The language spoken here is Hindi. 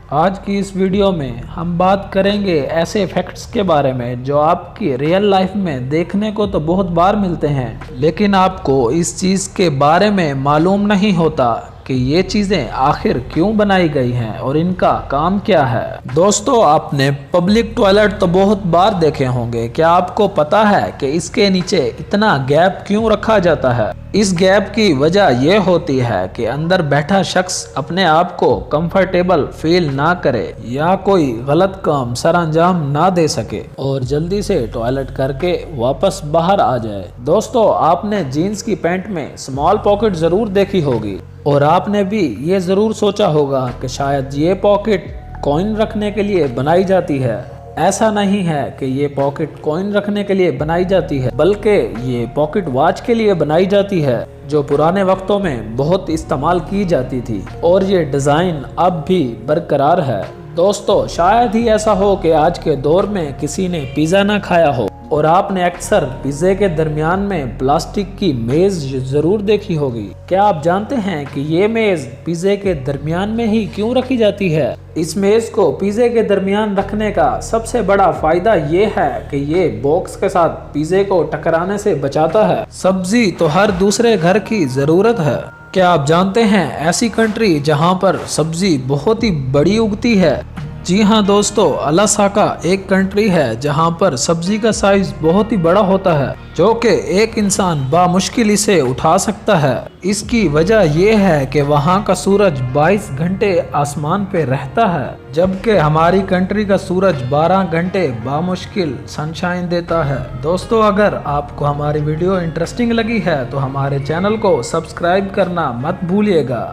आज की इस वीडियो में हम बात करेंगे ऐसे फैक्ट्स के बारे में जो आपकी रियल लाइफ में देखने को तो बहुत बार मिलते हैं, लेकिन आपको इस चीज़ के बारे में मालूम नहीं होता कि ये चीज़ें आखिर क्यों बनाई गई हैं और इनका काम क्या है। दोस्तों, आपने पब्लिक टॉयलेट तो बहुत बार देखे होंगे। क्या आपको पता है कि इसके नीचे इतना गैप क्यों रखा जाता है? इस गैप की वजह यह होती है कि अंदर बैठा शख्स अपने आप को कंफर्टेबल फील ना करे या कोई गलत काम सर अंजाम ना दे सके और जल्दी से टॉयलेट करके वापस बाहर आ जाए। दोस्तों, आपने जीन्स की पैंट में स्मॉल पॉकेट जरूर देखी होगी और आपने भी ये ज़रूर सोचा होगा कि शायद ये पॉकेट कॉइन रखने के लिए बनाई जाती है। ऐसा नहीं है कि ये पॉकेट कॉइन रखने के लिए बनाई जाती है, बल्कि ये पॉकेट वॉच के लिए बनाई जाती है, जो पुराने वक्तों में बहुत इस्तेमाल की जाती थी और ये डिज़ाइन अब भी बरकरार है। दोस्तों, शायद ही ऐसा हो कि आज के दौर में किसी ने पिज़्ज़ा ना खाया हो और आपने अक्सर पिज़्ज़े के दरमियान में प्लास्टिक की मेज़ ज़रूर देखी होगी। क्या आप जानते हैं कि ये मेज़ पिज़्ज़े के दरमियान में ही क्यों रखी जाती है? इस मेज़ को पिज़्ज़े के दरमियान रखने का सबसे बड़ा फायदा ये है कि ये बॉक्स के साथ पिज़्ज़े को टकराने से बचाता है। सब्जी तो हर दूसरे घर की ज़रूरत है। क्या आप जानते हैं ऐसी कंट्री जहां पर सब्जी बहुत ही बड़ी उगती है? जी हाँ दोस्तों, अलास्का एक कंट्री है जहां पर सब्जी का साइज बहुत ही बड़ा होता है, जो कि एक इंसान बामुश्किल इसे उठा सकता है। इसकी वजह यह है कि वहां का सूरज 22 घंटे आसमान पे रहता है, जबकि हमारी कंट्री का सूरज 12 घंटे बामुश्किल सनशाइन देता है। दोस्तों, अगर आपको हमारी वीडियो इंटरेस्टिंग लगी है तो हमारे चैनल को सब्सक्राइब करना मत भूलिएगा।